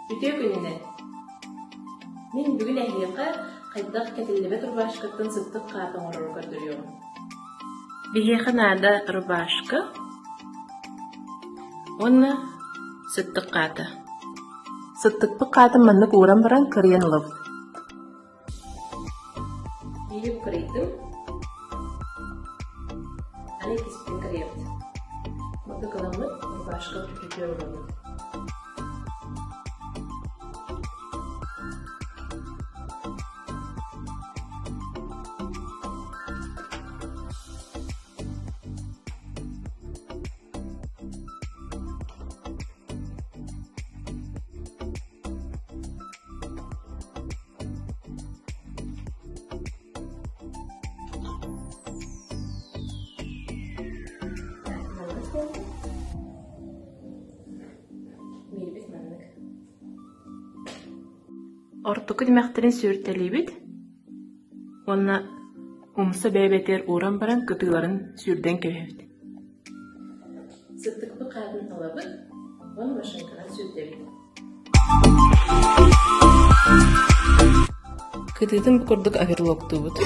Ütüye gününe. Мен бүгін әйеқа қайдақ кәтілдебет рубашкаттың сыттық қатын орыр көрдіріyorum. Бігеқі нада рубашка, оны сыттық қаты. Сыттық бұл қатын маннық уран баран кырыян лов. Бігеп кырыйтым. Аны кеспен кырыйыпты. Мұты кыламы рубашка түкетер болады. Ортуку демектерин сүртелибит. Онна умса бәйбетер уран баран кытыларын сүрден көйөбит. Сыттыкпы қадын алабыт, оны машинканан сүртебит. Кытытын курдук аверлоктубут.